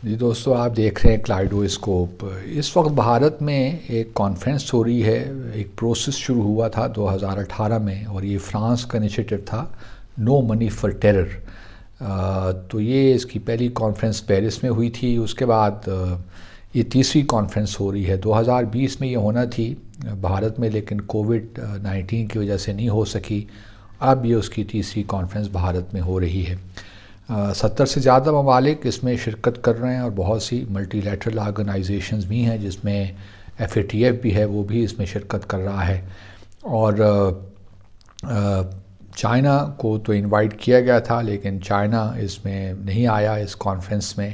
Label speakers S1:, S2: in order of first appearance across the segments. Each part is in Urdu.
S1: جی دوستو، آپ دیکھ رہے ہیں کلائڈوسکوپ۔ اس وقت بھارت میں ایک کانفرنس ہو رہی ہے۔ ایک پروسیس شروع ہوا تھا 2018 میں، اور یہ فرانس کا انیشیٹو تھا، نو منی فار ٹیرر۔ تو یہ اس کی پہلی کانفرنس پیرس میں ہوئی تھی۔ اس کے بعد یہ تیسری کانفرنس ہو رہی ہے۔ 2020 میں یہ ہونا تھی بھارت میں، لیکن کووڈ-19 کی وجہ سے نہیں ہو سکی۔ اب یہ اس کی تیسری کانفرنس بھارت میں ہو رہی ہے۔ 70 سے زیادہ ممالک اس میں شرکت کر رہے ہیں، اور بہت سی ملٹی لیٹرل آرگنائزیشنز بھی ہیں، جس میں FATF بھی ہے، وہ بھی اس میں شرکت کر رہا ہے۔ اور چائنا کو تو انوائٹ کیا گیا تھا، لیکن چائنا اس میں نہیں آیا اس کانفرنس میں۔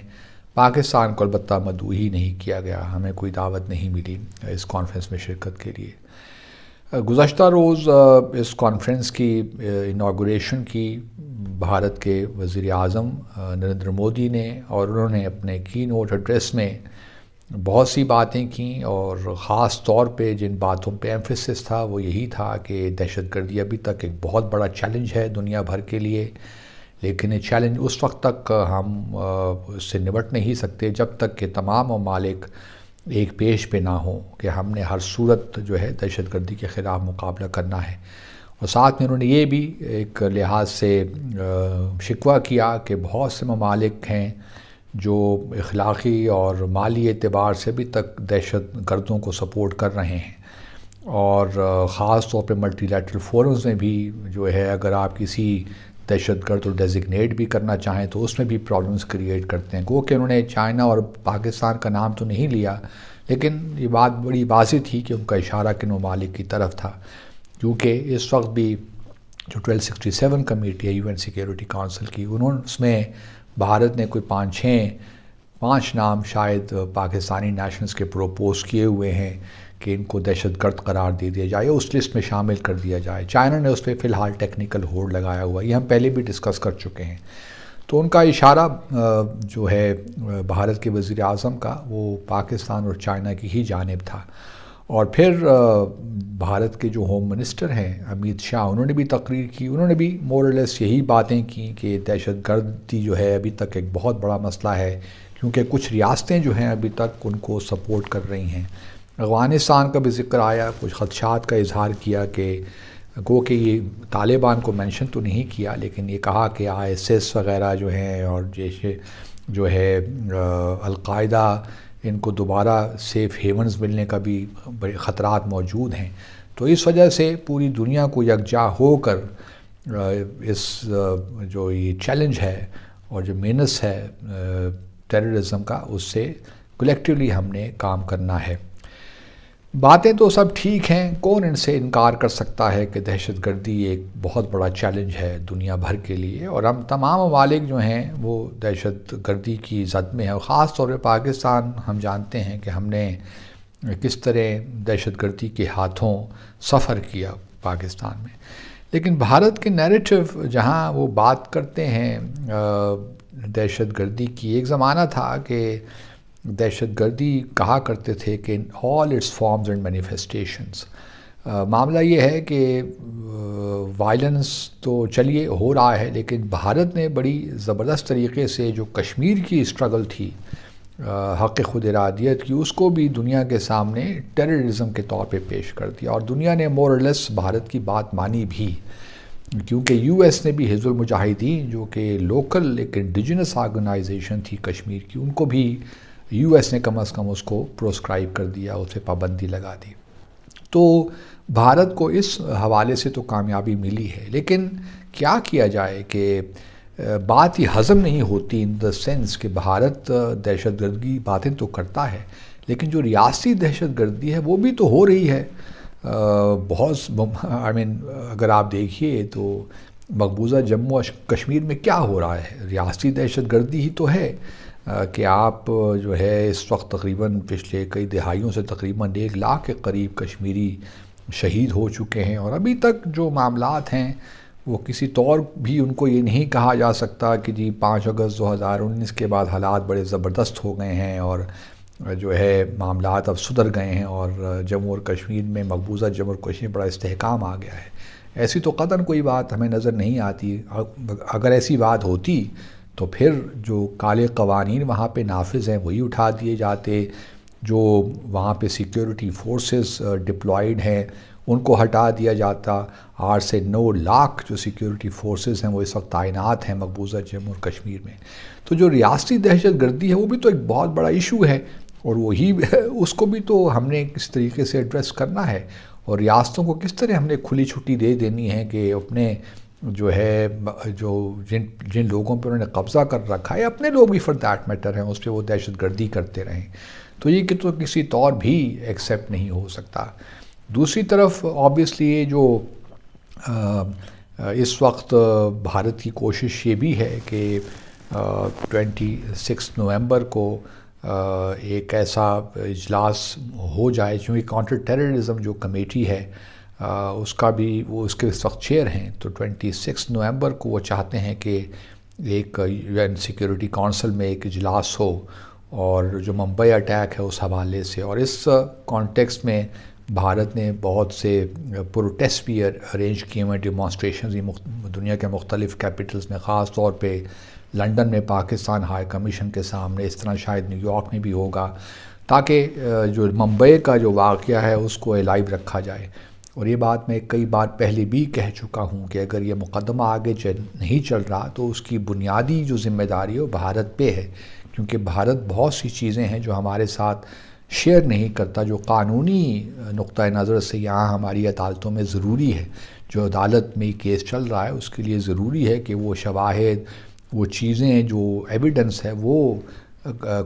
S1: پاکستان کو البتہ مدعو ہی نہیں کیا گیا، ہمیں کوئی دعوت نہیں ملی اس کانفرنس میں شرکت کے لیے۔ گزشتہ روز اس کانفرنس کی اناگوریشن کی بھارت کے وزیر اعظم نریندر مودی نے، اور انہوں نے اپنے کی نوٹ ایڈریس میں بہت سی باتیں کیں، اور خاص طور پہ جن باتوں پہ ایمفیسس تھا وہ یہی تھا کہ دہشت گردی ابھی تک ایک بہت بڑا چیلنج ہے دنیا بھر کے لیے، لیکن یہ چیلنج اس وقت تک ہم اس سے نمٹ نہیں سکتے جب تک کہ تمام ممالک ایک پیش پہ نہ ہوں کہ ہم نے ہر صورت جو ہے دہشت گردی کے خلاف مقابلہ کرنا ہے۔ اور ساتھ میں انہوں نے یہ بھی ایک لحاظ سے شکوہ کیا کہ بہت سے ممالک ہیں جو اخلاقی اور مالی اعتبار سے ابھی تک دہشت گردوں کو سپورٹ کر رہے ہیں، اور خاص طور پہ ملٹی لیٹرل فورمز میں بھی جو ہے اگر آپ کسی دہشت گرد کو ڈیزگنیٹ بھی کرنا چاہیں تو اس میں بھی پرابلمز کریٹ کرتے ہیں۔ گو کہ انہوں نے چائنا اور پاکستان کا نام تو نہیں لیا، لیکن یہ بات بڑی واضح تھی کہ ان کا اشارہ کن ممالک کی طرف تھا، کیونکہ اس وقت بھی جو 1267 کمیٹی ہے UN سیکیورٹی کونسل کی، اس میں بھارت نے کوئی پانچ نام شاید پاکستانی نیشنلز کے پروپوز کیے ہوئے ہیں کہ ان کو دہشت گرد قرار دے دیا جائے، اس لسٹ میں شامل کر دیا جائے۔ چائنا نے اس پہ فی الحال ٹیکنیکل ہولڈ لگایا ہوا ہے، یہ ہم پہلے بھی ڈسکس کر چکے ہیں۔ تو ان کا اشارہ جو ہے بھارت کے وزیر اعظم کا، وہ پاکستان اور چائنا کی ہی جانب تھا۔ اور پھر بھارت کے جو ہوم منسٹر ہیں امیت شاہ، انہوں نے بھی تقریر کی، انہوں نے بھی مور اور لیس یہی باتیں کی کہ دہشت گردی جو ہے ابھی تک ایک بہت بڑا مسئلہ ہے، کیونکہ کچھ ریاستیں جو ہیں ابھی تک ان کو سپورٹ کر رہی ہیں۔ افغانستان کا بھی ذکر آیا، کچھ خدشات کا اظہار کیا کہ گو کہ یہ طالبان کو مینشن تو نہیں کیا، لیکن یہ کہا کہ ISS وغیرہ جو ہیں اور جیسے جو ہے القاعدہ، ان کو دوبارہ سیف ہیونز ملنے کا بھی بڑے خطرات موجود ہیں۔ تو اس وجہ سے پوری دنیا کو یکجا ہو کر اس جو یہ چیلنج ہے اور جو مینس ہے ٹیررزم کا، اس سے کلیکٹیولی ہم نے کام کرنا ہے۔ باتیں تو سب ٹھیک ہیں، کون ان سے انکار کر سکتا ہے کہ دہشت گردی ایک بہت بڑا چیلنج ہے دنیا بھر کے لیے، اور ہم تمام ممالک جو ہیں وہ دہشت گردی کی زد میں ہیں، اور خاص طور پہ پاکستان، ہم جانتے ہیں کہ ہم نے کس طرح دہشت گردی کے ہاتھوں سفر کیا پاکستان میں۔ لیکن بھارت کے نیریٹو جہاں وہ بات کرتے ہیں دہشت گردی کی، ایک زمانہ تھا کہ دہشت گردی کہا کرتے تھے کہ all its forms and manifestations۔ معاملہ یہ ہے کہ وائلنس تو چلیے ہو رہا ہے، لیکن بھارت نے بڑی زبردست طریقے سے جو کشمیر کی اسٹرگل تھی حق خود ارادیت کی، اس کو بھی دنیا کے سامنے ٹیررزم کے طور پہ پیش کر دیا، اور دنیا نے مور اور لیس بھارت کی بات مانی بھی، کیونکہ US نے بھی حزب المجاہدین جو کہ لوکل ایک انڈیجنس آرگنائزیشن تھی کشمیر کی، ان کو بھی US نے کم از کم اس کو پروسکرائب کر دیا، اس پہ پابندی لگا دی۔ تو بھارت کو اس حوالے سے تو کامیابی ملی ہے، لیکن کیا کیا جائے کہ بات ہی ہضم نہیں ہوتی، ان دا سینس کہ بھارت دہشت گردی باتیں تو کرتا ہے، لیکن جو ریاستی دہشت گردی ہے وہ بھی تو ہو رہی ہے۔ اگر آپ دیکھیے تو مقبوضہ جموں و کشمیر میں کیا ہو رہا ہے، ریاستی دہشت گردی ہی تو ہے کہ آپ جو ہے اس وقت تقریباً پچھلے کئی دہائیوں سے تقریباً 1 لاکھ کے قریب کشمیری شہید ہو چکے ہیں، اور ابھی تک جو معاملات ہیں وہ کسی طور بھی ان کو یہ نہیں کہا جا سکتا کہ جی 5 اگست 2019 کے بعد حالات بڑے زبردست ہو گئے ہیں اور جو ہے معاملات اب سدھر گئے ہیں اور جموں اور کشمیر میں مقبوضہ جموں اور کشمیر بڑا استحکام آ گیا ہے۔ ایسی تو قطعاً کوئی بات ہمیں نظر نہیں آتی۔ اگر ایسی بات ہوتی تو پھر جو کالے قوانین وہاں پہ نافذ ہیں وہی اٹھا دیے جاتے، جو وہاں پہ سیکیورٹی فورسز ڈپلائیڈ ہیں ان کو ہٹا دیا جاتا۔ 8 سے 9 لاکھ جو سیکیورٹی فورسز ہیں وہ اس وقت تعینات ہیں مقبوضہ جموں اور کشمیر میں۔ تو جو ریاستی دہشت گردی ہے وہ بھی تو ایک بہت بڑا ایشو ہے، اور وہی اس کو بھی تو ہم نے کس طریقے سے ایڈریس کرنا ہے، اور ریاستوں کو کس طرح ہم نے کھلی چھٹی دے دینی ہے کہ اپنے جو ہے جن لوگوں پہ انہوں نے قبضہ کر رکھا ہے، اپنے لوگ بھی فار دیٹ میٹر ہیں، اس پہ وہ دہشت گردی کرتے رہیں، تو یہ کہ تو کسی طور بھی ایکسیپٹ نہیں ہو سکتا۔ دوسری طرف آبویسلی یہ جو اس وقت بھارت کی کوشش یہ بھی ہے کہ 26 نومبر کو ایک ایسا اجلاس ہو جائے، چونکہ کاؤنٹر ٹیررزم جو کمیٹی ہے اس کا بھی وہ اس کے اس وقت چیئر ہیں، تو 26 نومبر کو وہ چاہتے ہیں کہ ایک UN سیکیورٹی کونسل میں ایک اجلاس ہو، اور جو ممبئی اٹیک ہے اس حوالے سے، اور اس کانٹیکسٹ میں بھارت نے بہت سے پروٹیسٹ بھی ارینج کیے ہوئے، ڈیمانسٹریشنز دنیا کے مختلف کیپٹلز میں، خاص طور پہ لنڈن میں پاکستان ہائی کمیشن کے سامنے، اس طرح شاید نیو یارک میں بھی ہوگا، تاکہ جو ممبئی کا جو واقعہ ہے اس کو الائیو رکھا جائے۔ اور یہ بات میں کئی بار پہلے بھی کہہ چکا ہوں کہ اگر یہ مقدمہ آگے نہیں چل رہا تو اس کی بنیادی جو ذمہ داری ہے وہ بھارت پہ ہے، کیونکہ بھارت بہت سی چیزیں ہیں جو ہمارے ساتھ شیئر نہیں کرتا، جو قانونی نقطہ نظر سے یہاں ہماری عدالتوں میں ضروری ہے۔ جو عدالت میں کیس چل رہا ہے اس کے لیے ضروری ہے کہ وہ شواہد، وہ چیزیں، جو ایویڈنس ہے وہ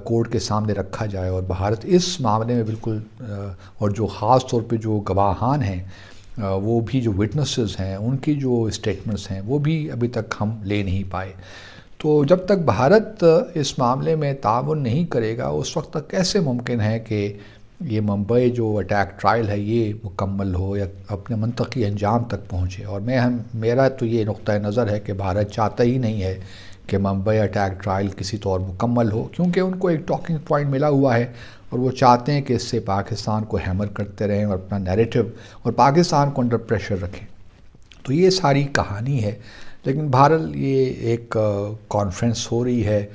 S1: کورٹ کے سامنے رکھا جائے، اور بھارت اس معاملے میں بالکل اور جو خاص طور پہ جو گواہان ہیں وہ بھی، جو وٹنسز ہیں ان کی جو اسٹیٹمنٹس ہیں وہ بھی ابھی تک ہم لے نہیں پائے۔ تو جب تک بھارت اس معاملے میں تعاون نہیں کرے گا اس وقت تک کیسے ممکن ہے کہ یہ ممبئی جو اٹیک ٹرائل ہے یہ مکمل ہو یا اپنے منطقی انجام تک پہنچے؟ اور میرا تو یہ نقطہ نظر ہے کہ بھارت چاہتا ہی نہیں ہے کہ ممبئی اٹیک ٹرائل کسی طور مکمل ہو، کیونکہ ان کو ایک ٹاکنگ پوائنٹ ملا ہوا ہے، اور وہ چاہتے ہیں کہ اس سے پاکستان کو ہیمر کرتے رہیں اور اپنا نیریٹو اور پاکستان کو انڈر پریشر رکھیں۔ تو یہ ساری کہانی ہے، لیکن بہرحال یہ ایک کانفرنس ہو رہی ہے،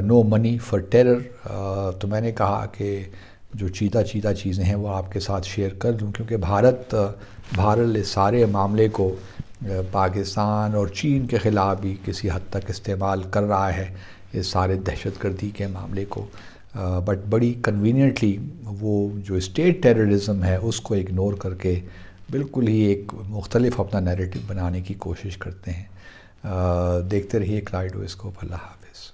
S1: نو منی فار ٹیرر، تو میں نے کہا کہ جو چیدہ چیزیں ہیں وہ آپ کے ساتھ شیئر کر دوں، کیونکہ بھارت اس سارے معاملے کو پاکستان اور چین کے خلاف بھی کسی حد تک استعمال کر رہا ہے، اس سارے دہشت گردی کے معاملے کو، بٹ بڑی کنوینئنٹلی وہ جو اسٹیٹ ٹیررزم ہے اس کو اگنور کر کے بالکل ہی ایک مختلف اپنا نیریٹو بنانے کی کوشش کرتے ہیں۔ دیکھتے رہیے کلائڈو اسکوپ۔ اللہ حافظ۔